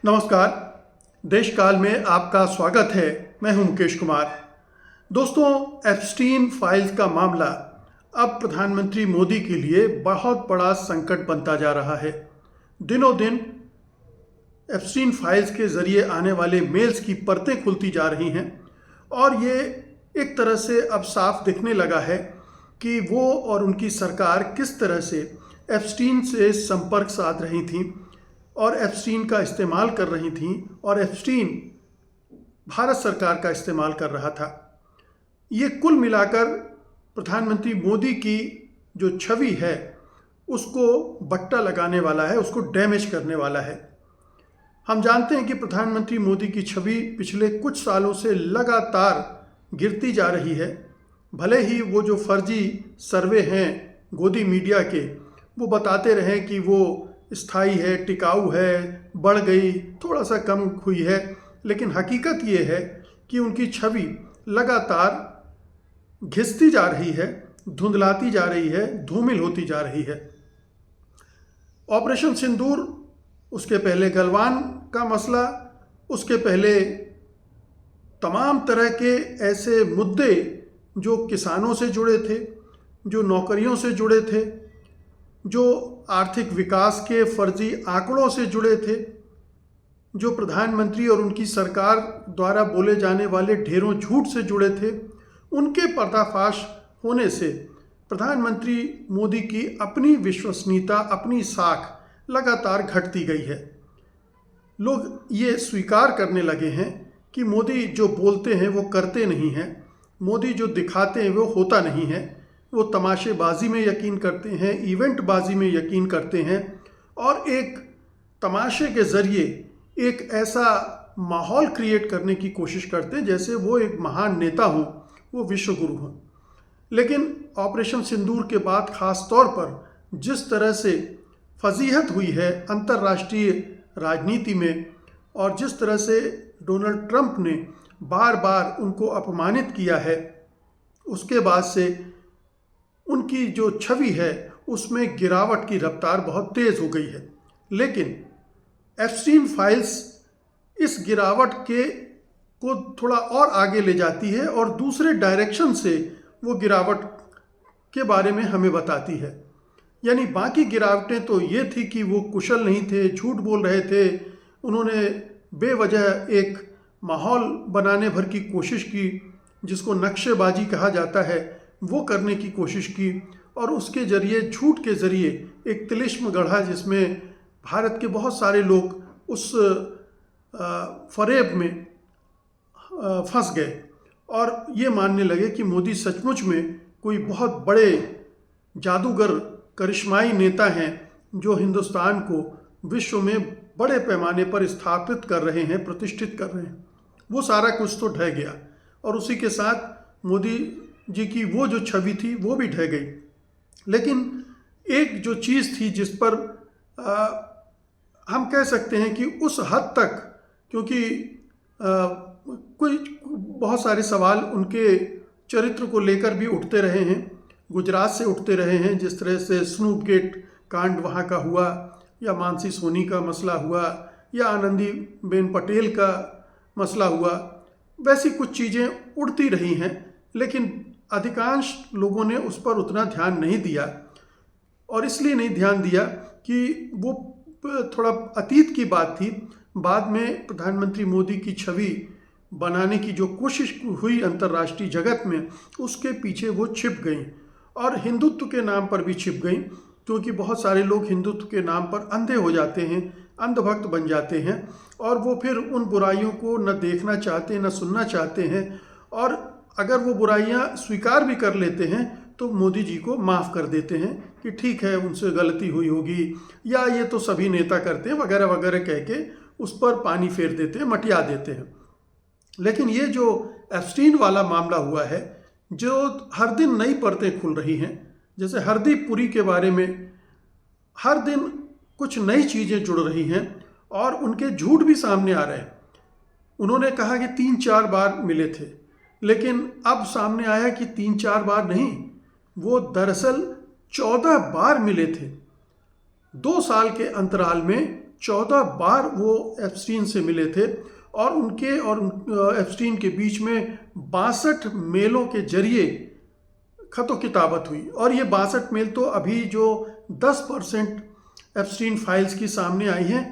नमस्कार। देश काल में आपका स्वागत है। मैं हूं मुकेश कुमार। दोस्तों, एप्स्टीन फाइल्स का मामला अब प्रधानमंत्री मोदी के लिए बहुत बड़ा संकट बनता जा रहा है। दिनों दिन एप्स्टीन फाइल्स के जरिए आने वाले मेल्स की परतें खुलती जा रही हैं और ये एक तरह से अब साफ दिखने लगा है कि वो और उनकी सरकार किस तरह से एप्स्टीन से संपर्क साध रही थी और एप्स्टीन का इस्तेमाल कर रही थीं और एप्स्टीन भारत सरकार का इस्तेमाल कर रहा था। ये कुल मिलाकर प्रधानमंत्री मोदी की जो छवि है उसको बट्टा लगाने वाला है, उसको डैमेज करने वाला है। हम जानते हैं कि प्रधानमंत्री मोदी की छवि पिछले कुछ सालों से लगातार गिरती जा रही है। भले ही वो जो फर्जी सर्वे हैं गोदी मीडिया के, वो बताते रहें कि वो स्थायी है, टिकाऊ है, बढ़ गई, थोड़ा सा कम हुई है, लेकिन हकीकत ये है कि उनकी छवि लगातार घिसती जा रही है, धुंधलाती जा रही है, धूमिल होती जा रही है। ऑपरेशन सिंदूर, उसके पहले गलवान का मसला, उसके पहले तमाम तरह के ऐसे मुद्दे जो किसानों से जुड़े थे, जो नौकरियों से जुड़े थे, जो आर्थिक विकास के फर्जी आंकड़ों से जुड़े थे, जो प्रधानमंत्री और उनकी सरकार द्वारा बोले जाने वाले ढेरों झूठ से जुड़े थे, उनके पर्दाफाश होने से प्रधानमंत्री मोदी की अपनी विश्वसनीयता, अपनी साख लगातार घटती गई है। लोग ये स्वीकार करने लगे हैं कि मोदी जो बोलते हैं वो करते नहीं हैं, मोदी जो दिखाते हैं वो होता नहीं है। वो तमाशेबाजी में यकीन करते हैं, इवेंटबाजी में यकीन करते हैं और एक तमाशे के ज़रिए एक ऐसा माहौल क्रिएट करने की कोशिश करते हैं जैसे वो एक महान नेता हो, वो विश्वगुरु हों। लेकिन ऑपरेशन सिंदूर के बाद ख़ास तौर पर जिस तरह से फजीहत हुई है अंतर्राष्ट्रीय राजनीति में और जिस तरह से डोनाल्ड ट्रंप ने बार बार उनको अपमानित किया है, उसके बाद से उनकी जो छवि है उसमें गिरावट की रफ्तार बहुत तेज़ हो गई है। लेकिन एप्स्टीन फाइल्स इस गिरावट को थोड़ा और आगे ले जाती है और दूसरे डायरेक्शन से वो गिरावट के बारे में हमें बताती है। यानी बाकी गिरावटें तो ये थी कि वो कुशल नहीं थे, झूठ बोल रहे थे, उन्होंने बेवजह एक माहौल बनाने भर की कोशिश की, जिसको नक्शेबाजी कहा जाता है, वो करने की कोशिश की और उसके ज़रिए, झूठ के ज़रिए एक तिलिस्म गढ़ा जिसमें भारत के बहुत सारे लोग उस फरेब में फंस गए और ये मानने लगे कि मोदी सचमुच में कोई बहुत बड़े जादूगर, करिश्माई नेता हैं जो हिंदुस्तान को विश्व में बड़े पैमाने पर स्थापित कर रहे हैं, प्रतिष्ठित कर रहे हैं। वो सारा कुछ तो ढह गया और उसी के साथ मोदी जी की वो जो छवि थी वो भी ढह गई। लेकिन एक जो चीज़ थी जिस पर हम कह सकते हैं कि उस हद तक, क्योंकि कोई बहुत सारे सवाल उनके चरित्र को लेकर भी उठते रहे हैं, गुजरात से उठते रहे हैं, जिस तरह से स्नूप गेट कांड वहाँ का हुआ, या मानसी सोनी का मसला हुआ, या आनंदीबेन पटेल का मसला हुआ, वैसी कुछ चीज़ें उड़ती रही हैं। लेकिन अधिकांश लोगों ने उस पर उतना ध्यान नहीं दिया और इसलिए नहीं ध्यान दिया कि वो थोड़ा अतीत की बात थी। बाद में प्रधानमंत्री मोदी की छवि बनाने की जो कोशिश हुई अंतर्राष्ट्रीय जगत में, उसके पीछे वो छिप गई और हिंदुत्व के नाम पर भी छिप गई, क्योंकि बहुत सारे लोग हिंदुत्व के नाम पर अंधे हो जाते हैं, अंधभक्त बन जाते हैं और वो फिर उन बुराइयों को न देखना चाहते, न सुनना चाहते हैं, और अगर वो बुराइयां स्वीकार भी कर लेते हैं तो मोदी जी को माफ़ कर देते हैं कि ठीक है, उनसे गलती हुई होगी, या ये तो सभी नेता करते हैं वगैरह वगैरह कह के उस पर पानी फेर देते हैं, मटिया देते हैं। लेकिन ये जो एप्स्टीन वाला मामला हुआ है, जो हर दिन नई परतें खुल रही हैं, जैसे हरदीप पुरी के बारे में हर दिन कुछ नई चीज़ें जुड़ रही हैं और उनके झूठ भी सामने आ रहे हैं। उन्होंने कहा कि 3-4 बार मिले थे, लेकिन अब सामने आया कि 3-4 बार नहीं, वो दरअसल 14 बार मिले थे। 2 साल के अंतराल में 14 बार वो एप्स्टीन से मिले थे और उनके और एप्स्टीन के बीच में 62 मेलों के जरिए खतो किताबत हुई। और ये 62 मेल तो अभी जो 10% एप्स्टीन फाइल्स की सामने आई हैं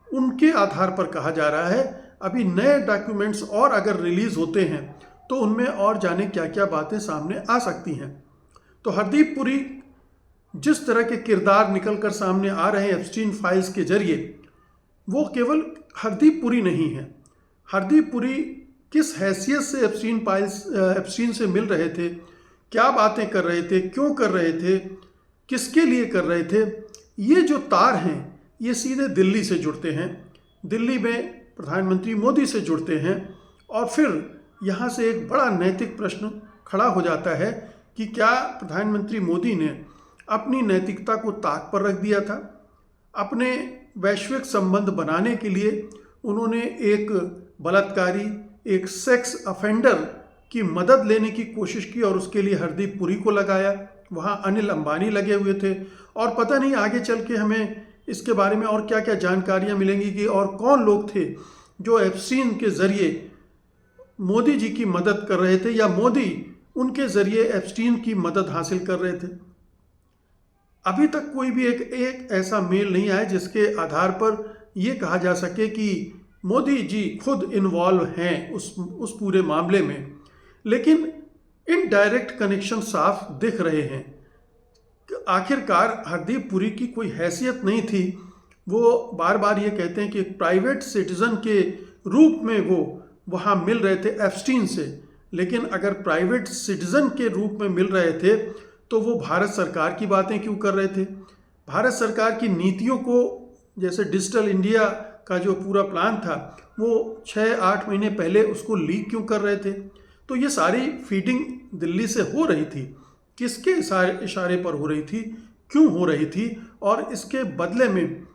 उनके आधार पर कहा जा रहा है। अभी नए डॉक्यूमेंट्स और अगर रिलीज होते हैं तो उनमें और जाने क्या क्या बातें सामने आ सकती हैं। तो हरदीप पुरी जिस तरह के किरदार निकल कर सामने आ रहे हैं एप्स्टीन फाइल्स के जरिए, वो केवल हरदीप पुरी नहीं है। हरदीप पुरी किस हैसियत से एप्स्टीन से मिल रहे थे, क्या बातें कर रहे थे, क्यों कर रहे थे, किसके लिए कर रहे थे, ये जो तार हैं ये सीधे दिल्ली से जुड़ते हैं, दिल्ली में प्रधानमंत्री मोदी से जुड़ते हैं। और फिर यहाँ से एक बड़ा नैतिक प्रश्न खड़ा हो जाता है कि क्या प्रधानमंत्री मोदी ने अपनी नैतिकता को ताक पर रख दिया था? अपने वैश्विक संबंध बनाने के लिए उन्होंने एक बलात्कारी, एक सेक्स अफेंडर की मदद लेने की कोशिश की और उसके लिए हरदीप पुरी को लगाया। वहाँ अनिल अंबानी लगे हुए थे और पता नहीं आगे चल के हमें इसके बारे में और क्या क्या जानकारियाँ मिलेंगी कि और कौन लोग थे जो एप्स्टीन के ज़रिए मोदी जी की मदद कर रहे थे या मोदी उनके ज़रिए एप्स्टीन की मदद हासिल कर रहे थे। अभी तक कोई भी एक ऐसा मेल नहीं आया जिसके आधार पर यह कहा जा सके कि मोदी जी खुद इन्वॉल्व हैं उस पूरे मामले में। लेकिन इनडायरेक्ट कनेक्शन साफ दिख रहे हैं। आखिरकार हरदीप पुरी की कोई हैसियत नहीं थी। वो बार बार ये कहते हैं कि एक प्राइवेट सिटीज़न के रूप में वो वहाँ मिल रहे थे एप्स्टीन से, लेकिन अगर प्राइवेट सिटीज़न के रूप में मिल रहे थे तो वो भारत सरकार की बातें क्यों कर रहे थे? भारत सरकार की नीतियों को, जैसे डिजिटल इंडिया का जो पूरा प्लान था, वो 6-8 महीने पहले उसको लीक क्यों कर रहे थे? तो ये सारी फीडिंग दिल्ली से हो रही थी। किसके इशारे पर हो रही थी, क्यों हो रही थी और इसके बदले में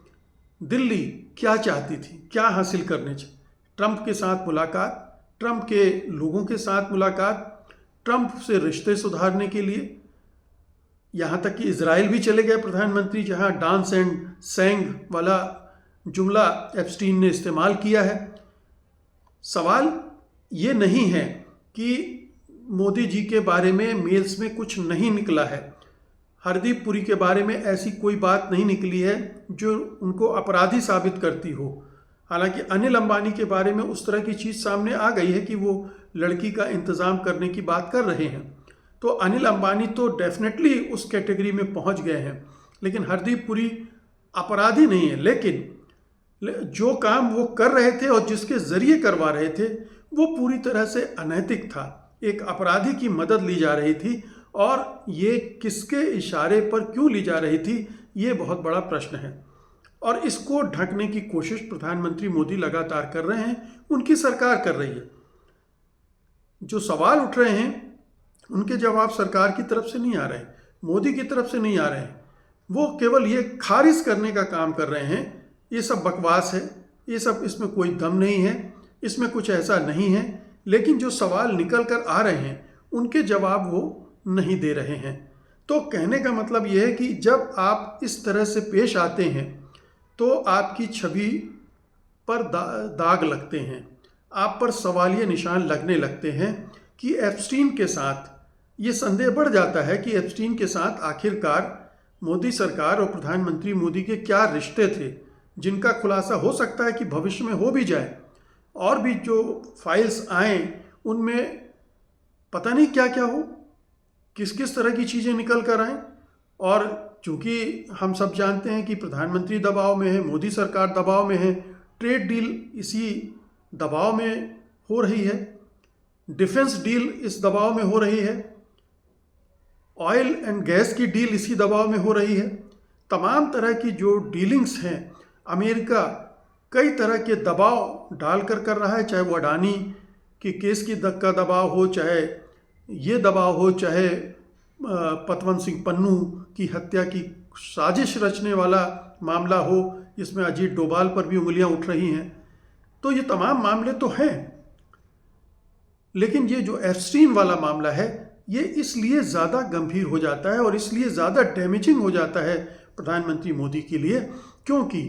दिल्ली क्या चाहती थी, क्या हासिल करने चाहिए? ट्रंप के साथ मुलाकात, ट्रंप के लोगों के साथ मुलाकात, ट्रंप से रिश्ते सुधारने के लिए, यहाँ तक कि इजराइल भी चले गए प्रधानमंत्री, जहाँ डांस एंड सैंग वाला जुमला एप्स्टीन ने इस्तेमाल किया है। सवाल ये नहीं है कि मोदी जी के बारे में मेल्स में कुछ नहीं निकला है, हरदीप पुरी के बारे में ऐसी कोई बात नहीं निकली है जो उनको अपराधी साबित करती हो। हालांकि अनिल अंबानी के बारे में उस तरह की चीज़ सामने आ गई है कि वो लड़की का इंतज़ाम करने की बात कर रहे हैं, तो अनिल अंबानी तो डेफिनेटली उस कैटेगरी में पहुंच गए हैं। लेकिन हरदीप पुरी अपराधी नहीं है, लेकिन जो काम वो कर रहे थे और जिसके ज़रिए करवा रहे थे वो पूरी तरह से अनैतिक था। एक अपराधी की मदद ली जा रही थी और ये किसके इशारे पर क्यों ली जा रही थी, ये बहुत बड़ा प्रश्न है। और इसको ढकने की कोशिश प्रधानमंत्री मोदी लगातार कर रहे हैं, उनकी सरकार कर रही है। जो सवाल उठ रहे हैं उनके जवाब सरकार की तरफ से नहीं आ रहे हैं, मोदी की तरफ से नहीं आ रहे हैं। वो केवल ये खारिज करने का काम कर रहे हैं, ये सब बकवास है, ये सब, इसमें कोई दम नहीं है, इसमें कुछ ऐसा नहीं है। लेकिन जो सवाल निकल कर आ रहे हैं उनके जवाब वो नहीं दे रहे हैं। तो कहने का मतलब ये है कि जब आप इस तरह से पेश आते हैं तो आपकी छवि पर दाग लगते हैं, आप पर सवालिया निशान लगने लगते हैं कि एप्स्टीन के साथ ये संदेह बढ़ जाता है कि एप्स्टीन के साथ आखिरकार मोदी सरकार और प्रधानमंत्री मोदी के क्या रिश्ते थे, जिनका खुलासा हो सकता है कि भविष्य में हो भी जाए। और भी जो फाइल्स आएँ उनमें पता नहीं क्या क्या हो, किस किस तरह की चीज़ें निकल कर आएँ। और चूँकि हम सब जानते हैं कि प्रधानमंत्री दबाव में है, मोदी सरकार दबाव में है, ट्रेड डील इसी दबाव में हो रही है, डिफेंस डील इस दबाव में हो रही है, ऑयल एंड गैस की डील इसी दबाव में हो रही है। तमाम तरह की जो डीलिंग्स हैं अमेरिका कई तरह के दबाव डालकर कर रहा है, चाहे वो अडानी की केस की का दबाव हो, चाहे ये दबाव हो, चाहे पतवंत सिंह पन्नू की हत्या की साजिश रचने वाला मामला हो, जिसमें अजीत डोभाल पर भी उंगलियां उठ रही हैं। तो ये तमाम मामले तो हैं, लेकिन ये जो एप्स्टीन वाला मामला है ये इसलिए ज़्यादा गंभीर हो जाता है और इसलिए ज़्यादा डैमेजिंग हो जाता है प्रधानमंत्री मोदी के लिए, क्योंकि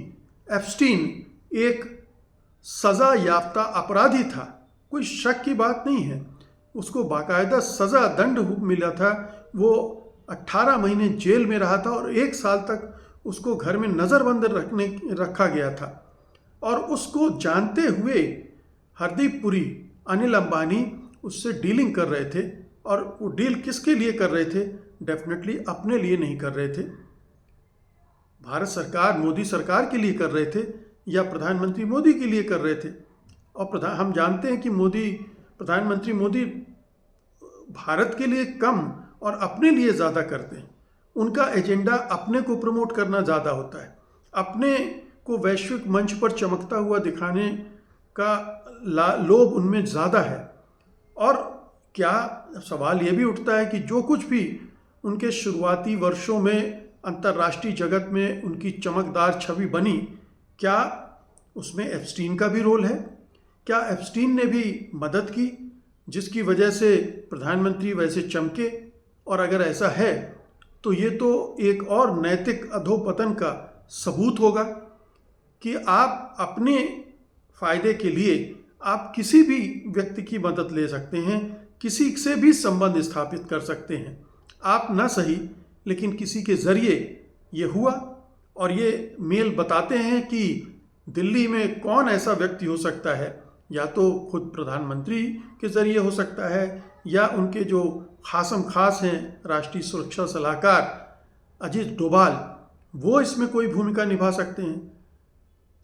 एप्स्टीन एक सज़ा याफ्ता अपराधी था, कोई शक की बात नहीं है। उसको बाकायदा सज़ा दंड मिला था। वो 18 महीने जेल में रहा था और 1 साल तक उसको घर में नज़रबंद रखा गया था। और उसको जानते हुए हरदीप पुरी, अनिल अंबानी उससे डीलिंग कर रहे थे। और वो डील किसके लिए कर रहे थे? डेफिनेटली अपने लिए नहीं कर रहे थे। भारत सरकार, मोदी सरकार के लिए कर रहे थे या प्रधानमंत्री मोदी के लिए कर रहे थे। और हम जानते हैं कि प्रधानमंत्री मोदी भारत के लिए कम और अपने लिए ज़्यादा करते हैं। उनका एजेंडा अपने को प्रमोट करना ज़्यादा होता है, अपने को वैश्विक मंच पर चमकता हुआ दिखाने का लोभ उनमें ज़्यादा है। और क्या सवाल ये भी उठता है कि जो कुछ भी उनके शुरुआती वर्षों में अंतर्राष्ट्रीय जगत में उनकी चमकदार छवि बनी, क्या उसमें एप्स्टीन का भी रोल है? क्या एप्स्टीन ने भी मदद की जिसकी वजह से प्रधानमंत्री वैसे चमके? और अगर ऐसा है तो ये तो एक और नैतिक अधोपतन का सबूत होगा कि आप अपने फ़ायदे के लिए आप किसी भी व्यक्ति की मदद ले सकते हैं, किसी से भी संबंध स्थापित कर सकते हैं। आप ना सही, लेकिन किसी के ज़रिए ये हुआ। और ये मेल बताते हैं कि दिल्ली में कौन ऐसा व्यक्ति हो सकता है, या तो खुद प्रधानमंत्री के ज़रिए हो सकता है या उनके जो खासम खास हैं राष्ट्रीय सुरक्षा सलाहकार अजीत डोभाल, वो इसमें कोई भूमिका निभा सकते हैं।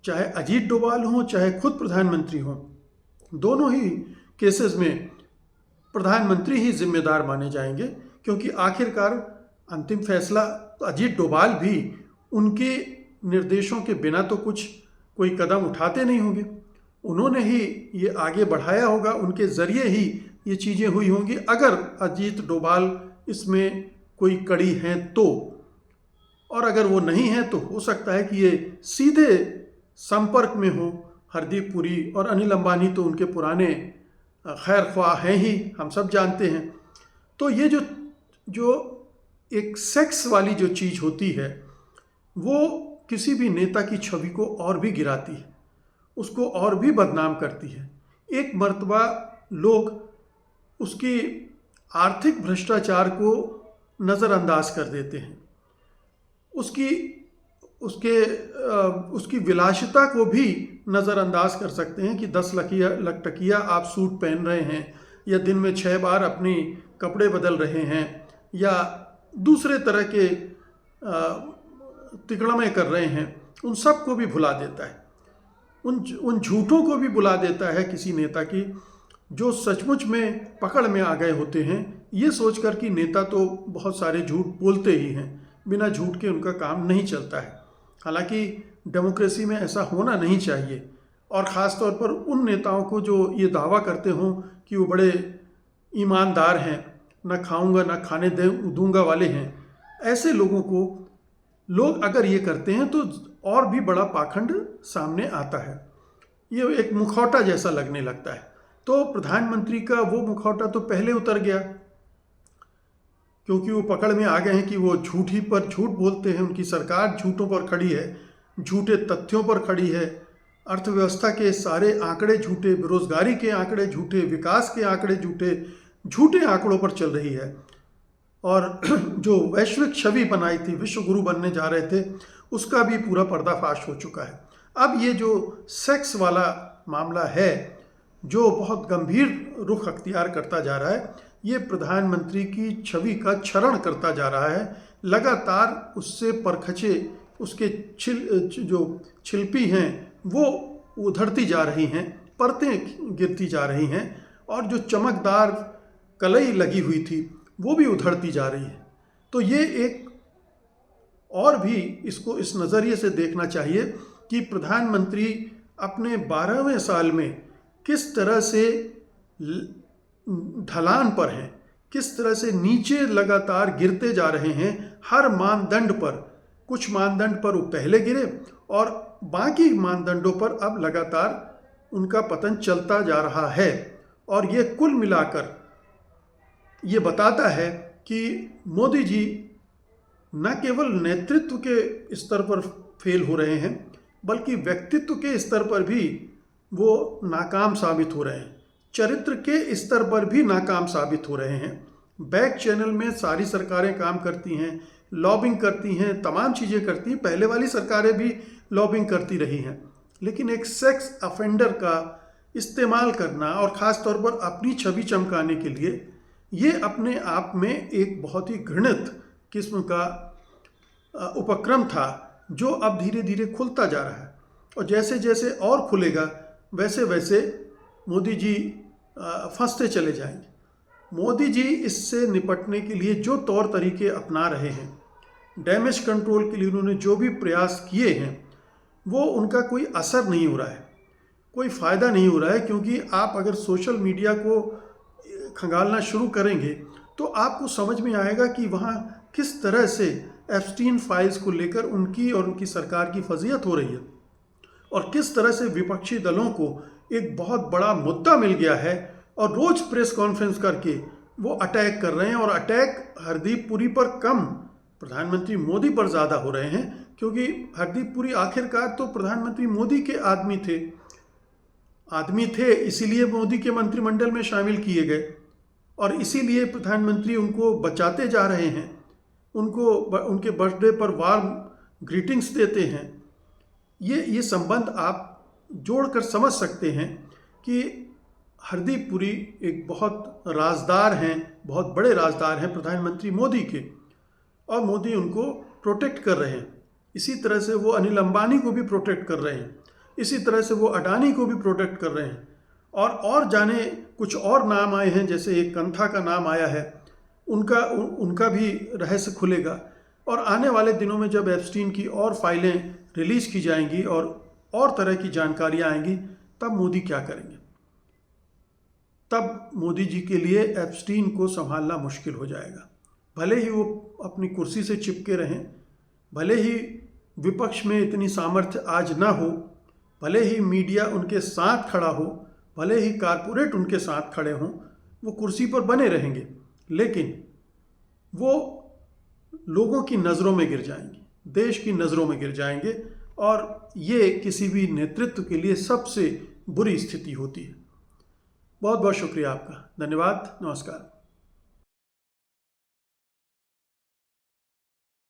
चाहे अजीत डोभाल हों चाहे खुद प्रधानमंत्री हों, दोनों ही केसेस में प्रधानमंत्री ही जिम्मेदार माने जाएंगे, क्योंकि आखिरकार अंतिम फैसला तो अजीत डोभाल भी उनके निर्देशों के बिना तो कोई कदम उठाते नहीं होंगे। उन्होंने ही ये आगे बढ़ाया होगा, उनके ज़रिए ही ये चीज़ें हुई होंगी। अगर अजीत डोभाल इसमें कोई कड़ी हैं तो, और अगर वो नहीं है तो हो सकता है कि ये सीधे संपर्क में हो हरदीप पुरी और अनिल अंबानी, तो उनके पुराने खैर ख्वाह हैं ही, हम सब जानते हैं। तो ये जो एक सेक्स वाली जो चीज़ होती है वो किसी भी नेता की छवि को और भी गिराती है, उसको और भी बदनाम करती है। एक मर्तबा लोग उसकी आर्थिक भ्रष्टाचार को नज़रअंदाज कर देते हैं, उसकी विलासिता को भी नज़रअंदाज कर सकते हैं कि 10 लखटकिया आप सूट पहन रहे हैं, या दिन में 6 बार अपनी कपड़े बदल रहे हैं, या दूसरे तरह के तिकड़मे कर रहे हैं। उन सब को भी भुला देता है, उन झूठों को भी भुला देता है किसी नेता की जो सचमुच में पकड़ में आ गए होते हैं, ये सोचकर कि नेता तो बहुत सारे झूठ बोलते ही हैं, बिना झूठ के उनका काम नहीं चलता है। हालांकि डेमोक्रेसी में ऐसा होना नहीं चाहिए, और ख़ास तौर पर उन नेताओं को जो ये दावा करते हों कि वो बड़े ईमानदार हैं, न खाऊंगा न खाने दूंगा वाले हैं, ऐसे लोगों को लोग अगर ये करते हैं तो और भी बड़ा पाखंड सामने आता है। ये एक मुखौटा जैसा लगने लगता है। तो प्रधानमंत्री का वो मुखौटा तो पहले उतर गया, क्योंकि वो पकड़ में आ गए हैं कि वो झूठी पर झूठ बोलते हैं, उनकी सरकार झूठों पर खड़ी है, झूठे तथ्यों पर खड़ी है, अर्थव्यवस्था के सारे आंकड़े झूठे, बेरोजगारी के आंकड़े झूठे, विकास के आंकड़े झूठे आंकड़ों पर चल रही है। और जो वैश्विक छवि बनाई थी, विश्व गुरु बनने जा रहे थे, उसका भी पूरा पर्दाफाश हो चुका है। अब ये जो सेक्स वाला मामला है जो बहुत गंभीर रुख अख्तियार करता जा रहा है, ये प्रधानमंत्री की छवि का क्षरण करता जा रहा है। लगातार उससे परखचे, उसके जो छिलपी हैं वो उधड़ती जा रही हैं, परतें गिरती जा रही हैं, और जो चमकदार कलई लगी हुई थी वो भी उधड़ती जा रही है। तो ये एक और भी इसको इस नज़रिए से देखना चाहिए कि प्रधानमंत्री अपने 12वें साल में किस तरह से ढलान पर हैं, किस तरह से नीचे लगातार गिरते जा रहे हैं हर मानदंड पर। कुछ मानदंड पर वो पहले गिरे और बाकी मानदंडों पर अब लगातार उनका पतन चलता जा रहा है। और ये कुल मिलाकर ये बताता है कि मोदी जी न केवल नेतृत्व के स्तर पर फेल हो रहे हैं, बल्कि व्यक्तित्व के स्तर पर भी वो नाकाम साबित हो रहे हैं, चरित्र के स्तर पर भी नाकाम साबित हो रहे हैं। बैक चैनल में सारी सरकारें काम करती हैं, लॉबिंग करती हैं, तमाम चीज़ें करती हैं। पहले वाली सरकारें भी लॉबिंग करती रही हैं, लेकिन एक सेक्स अफेंडर का इस्तेमाल करना और ख़ास तौर पर अपनी छवि चमकाने के लिए, ये अपने आप में एक बहुत ही घृणित किस्म का उपक्रम था, जो अब धीरे धीरे खुलता जा रहा है। और जैसे जैसे और खुलेगा वैसे वैसे मोदी जी फंसते चले जाएंगे। मोदी जी इससे निपटने के लिए जो तौर तरीके अपना रहे हैं, डैमेज कंट्रोल के लिए उन्होंने जो भी प्रयास किए हैं, वो उनका कोई असर नहीं हो रहा है, कोई फ़ायदा नहीं हो रहा है। क्योंकि आप अगर सोशल मीडिया को खंगालना शुरू करेंगे तो आपको समझ में आएगा कि वहाँ किस तरह से एप्स्टीन फाइल्स को लेकर उनकी और उनकी सरकार की फजीहत हो रही है, और किस तरह से विपक्षी दलों को एक बहुत बड़ा मुद्दा मिल गया है और रोज़ प्रेस कॉन्फ्रेंस करके वो अटैक कर रहे हैं। और अटैक हरदीप पुरी पर कम, प्रधानमंत्री मोदी पर ज़्यादा हो रहे हैं, क्योंकि हरदीप पुरी आखिरकार तो प्रधानमंत्री मोदी के आदमी थे, इसीलिए मोदी के मंत्रिमंडल में शामिल किए गए और इसीलिए प्रधानमंत्री उनको बचाते जा रहे हैं, उनको उनके बर्थडे पर वार्म ग्रीटिंग्स देते हैं। ये संबंध आप जोड़कर समझ सकते हैं कि हरदीप पुरी एक बहुत राजदार हैं, बहुत बड़े राजदार हैं प्रधानमंत्री मोदी के, और मोदी उनको प्रोटेक्ट कर रहे हैं। इसी तरह से वो अनिल अंबानी को भी प्रोटेक्ट कर रहे हैं, इसी तरह से वो अडानी को भी प्रोटेक्ट कर रहे हैं। और जाने कुछ और नाम आए हैं, जैसे एक कंथा का नाम आया है, उनका भी रहस्य खुलेगा। और आने वाले दिनों में जब एप्स्टीन की और फाइलें रिलीज़ की जाएंगी और तरह की जानकारियां आएंगी, तब मोदी क्या करेंगे? तब मोदी जी के लिए एप्स्टीन को संभालना मुश्किल हो जाएगा। भले ही वो अपनी कुर्सी से चिपके रहें, भले ही विपक्ष में इतनी सामर्थ्य आज ना हो, भले ही मीडिया उनके साथ खड़ा हो, भले ही कारपोरेट उनके साथ खड़े हों, वो कुर्सी पर बने रहेंगे, लेकिन वो लोगों की नज़रों में गिर जाएंगे, देश की नज़रों में गिर जाएंगे, और ये किसी भी नेतृत्व के लिए सबसे बुरी स्थिति होती है। बहुत बहुत शुक्रिया आपका, धन्यवाद, नमस्कार।